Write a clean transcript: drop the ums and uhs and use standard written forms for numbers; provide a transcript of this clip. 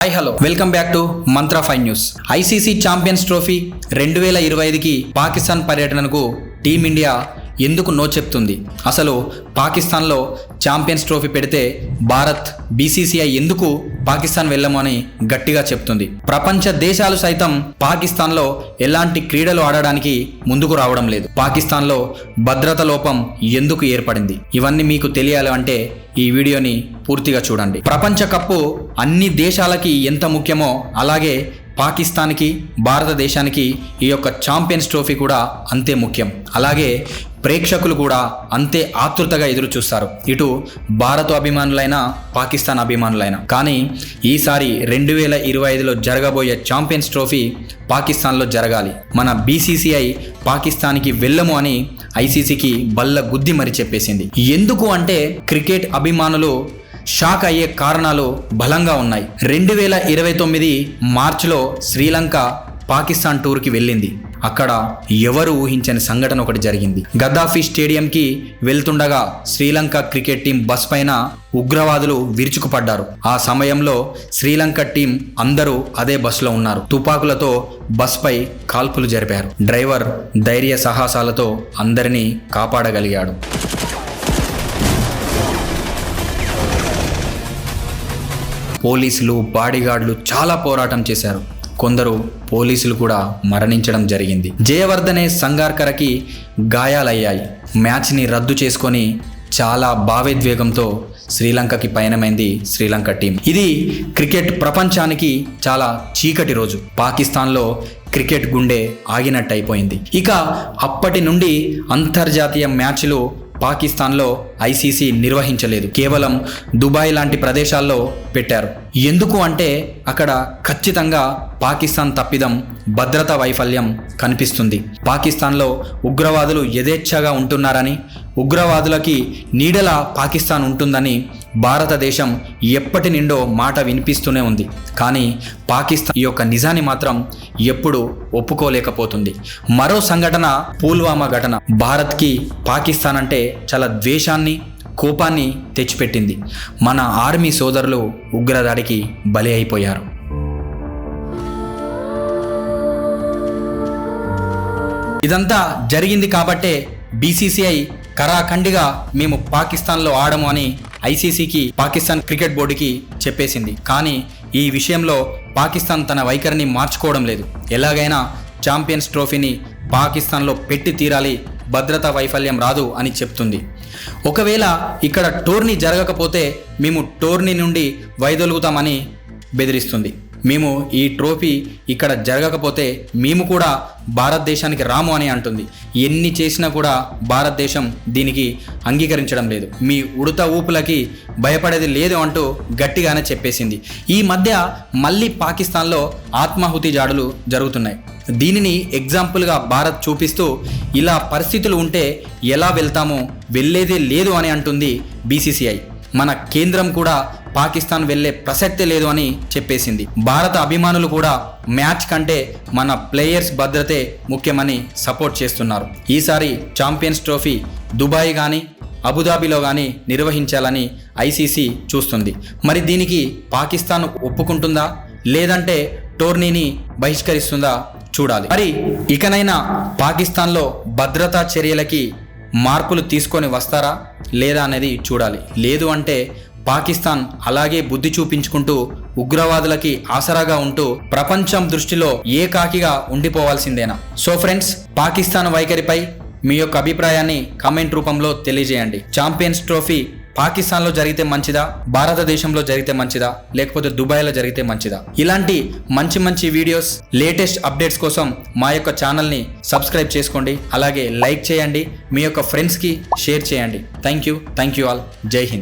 Hi hello welcome back to Mantra 5 news. ICC champions trophy 2025కి పాకిస్తాన్ పర్యటనకు team India ఎందుకు no చెప్తుంది? అసలు పాకిస్తాన్లో ఛాంపియన్స్ ట్రోఫీ పెడితే భారత్ బీసీసీఐ ఎందుకు పాకిస్తాన్ వెళ్ళము అని గట్టిగా చెప్తుంది? ప్రపంచ దేశాలు సైతం పాకిస్తాన్లో ఎలాంటి క్రీడలు ఆడడానికి ముందుకు రావడం లేదు. పాకిస్తాన్లో భద్రత లోపం ఎందుకు ఏర్పడింది? ఇవన్నీ మీకు తెలియాలి అంటే ఈ వీడియోని పూర్తిగా చూడండి. ప్రపంచ కప్పు అన్ని దేశాలకి ఎంత ముఖ్యమో అలాగే పాకిస్తాన్కి, భారతదేశానికి ఈ యొక్క ఛాంపియన్స్ ట్రోఫీ కూడా అంతే ముఖ్యం. అలాగే ప్రేక్షకులు కూడా అంతే ఆతృతగా ఎదురు చూస్తారు, ఇటు భారత అభిమానులైనా పాకిస్తాన్ అభిమానులైనా. కానీ ఈసారి 2025లో జరగబోయే ఛాంపియన్స్ ట్రోఫీ పాకిస్తాన్లో జరగాలి. మన బీసీసీఐ పాకిస్తాన్కి వెళ్ళము అని ఐసీసీకి బల్ల గుద్ది మరి చెప్పేసింది. ఎందుకు అంటే క్రికెట్ అభిమానులు షాక్ అయ్యే కారణాలు బలంగా ఉన్నాయి. 2029 మార్చిలో శ్రీలంక పాకిస్తాన్ టూర్కి వెళ్ళింది. అక్కడ ఎవరు ఊహించని సంఘటన ఒకటి జరిగింది. గద్దాఫీ స్టేడియంకి వెళ్తుండగా శ్రీలంక క్రికెట్ టీం బస్ పైన ఉగ్రవాదులు విరుచుకుపడ్డారు. ఆ సమయంలో శ్రీలంక టీం అందరూ అదే బస్సులో ఉన్నారు. తుపాకులతో బస్ పై కాల్పులు జరిపారు. డ్రైవర్ ధైర్య సాహసాలతో అందరినీ కాపాడగలిగాడు. పోలీసులు, బాడీగార్డులు చాలా పోరాటం చేశారు. కొందరు పోలీసులు కూడా మరణించడం జరిగింది. జయవర్ధనే సంగార్కర్కి గాయాలయ్యాయి. మ్యాచ్ని రద్దు చేసుకొని చాలా భావోద్వేగంతో శ్రీలంకకి పయనమైంది శ్రీలంక టీం. ఇది క్రికెట్ ప్రపంచానికి చాలా చీకటి రోజు. పాకిస్తాన్లో క్రికెట్ గుండె ఆగినట్టు అయిపోయింది. ఇక అప్పటి నుండి అంతర్జాతీయ మ్యాచ్లు పాకిస్తాన్లో ఐసీసీ నిర్వహించలేదు. కేవలం దుబాయ్ లాంటి ప్రదేశాల్లో పెట్టారు. ఎందుకు అంటే అక్కడ ఖచ్చితంగా పాకిస్తాన్ తప్పిదం, భద్రతా వైఫల్యం కనిపిస్తుంది. పాకిస్తాన్లో ఉగ్రవాదులు యథేచ్ఛగా ఉంటున్నారని, ఉగ్రవాదులకి నీడలా పాకిస్తాన్ ఉంటుందని భారతదేశం ఎప్పటి నుండో మాట వినిపిస్తూనే ఉంది. కానీ పాకిస్తాన్ ఈ యొక్క నిజాన్ని మాత్రం ఎప్పుడు ఒప్పుకోలేకపోతుంది. మరో సంఘటన పుల్వామా ఘటన. భారత్కి పాకిస్తాన్ అంటే చాలా ద్వేషాన్ని, కోపాన్ని తెచ్చిపెట్టింది. మన ఆర్మీ సోదరులు ఉగ్రదాడికి బలి అయిపోయారు. ఇదంతా జరిగింది కాబట్టే బీసీసీఐ కరాఖండిగా మేము పాకిస్తాన్లో ఆడము అని ఐసీసీకి, పాకిస్తాన్ క్రికెట్ బోర్డుకి చెప్పేసింది. కానీ ఈ విషయంలో పాకిస్తాన్ తన వైఖరిని మార్చుకోవడం లేదు. ఎలాగైనా ఛాంపియన్స్ ట్రోఫీని పాకిస్తాన్లో పెట్టి తీరాలి, భద్రతా వైఫల్యం రాదు అని చెప్తుంది. ఒకవేళ ఇక్కడ టోర్నీ జరగకపోతే మేము టోర్నీ నుండి వైదొలుగుతామని బెదిరిస్తుంది. మేము ఈ ట్రోఫీ ఇక్కడ జరగకపోతే మేము కూడా భారతదేశానికి రాము అని అంటుంది. ఎన్ని చేసినా కూడా భారతదేశం దీనికి అంగీకరించడం లేదు. మీ ఉడత ఊపులకి భయపడేది లేదు అంటూ గట్టిగానే చెప్పేసింది. ఈ మధ్య మళ్ళీ పాకిస్తాన్లో ఆత్మాహుతి జాడులు జరుగుతున్నాయి. దీనిని ఎగ్జాంపుల్గా భారత్ చూపిస్తూ ఇలా పరిస్థితులు ఉంటే ఎలా వెళ్తామో, వెళ్ళేదే లేదు అని అంటుంది బీసీసీఐ. మన కేంద్రం కూడా పాకిస్తాన్ వెళ్ళే ప్రసక్తే లేదు అని చెప్పేసింది. భారత అభిమానులు కూడా మ్యాచ్ కంటే మన ప్లేయర్స్ భద్రతే ముఖ్యమని సపోర్ట్ చేస్తున్నారు. ఈసారి ఛాంపియన్స్ ట్రోఫీ దుబాయ్ కానీ, అబుదాబిలో కానీ నిర్వహించాలని ఐసీసీ చూస్తుంది. మరి దీనికి పాకిస్తాన్ ఒప్పుకుంటుందా లేదంటే టోర్నీని బహిష్కరిస్తుందా చూడాలి. మరి ఇకనైనా పాకిస్తాన్లో భద్రతా చర్యలకి మార్పులు తీసుకొని వస్తారా లేదా అనేది చూడాలి. లేదు అంటే పాకిస్తాన్ అలాగే బుద్ధి చూపించుకుంటూ ఉగ్రవాదులకి ఆసరాగా ఉంటూ ప్రపంచం దృష్టిలో ఏకాకిగా ఉండిపోవాల్సిందేనా? సో ఫ్రెండ్స్, పాకిస్తాన్ వైఖరిపై మీ యొక్క అభిప్రాయాన్ని కామెంట్ రూపంలో తెలియజేయండి. ఛాంపియన్స్ ట్రోఫీ పాకిస్తాన్లో జరిగితే మంచిదా, భారతదేశంలో జరిగితే మంచిదా, లేకపోతే దుబాయ్లో జరిగితే మంచిదా? ఇలాంటి మంచి మంచి వీడియోస్, లేటెస్ట్ అప్డేట్స్ కోసం మా యొక్క ఛానల్ని సబ్స్క్రైబ్ చేసుకోండి. అలాగే లైక్ చేయండి, మీ యొక్క ఫ్రెండ్స్కి షేర్ చేయండి. Thank you all. జై హింద్.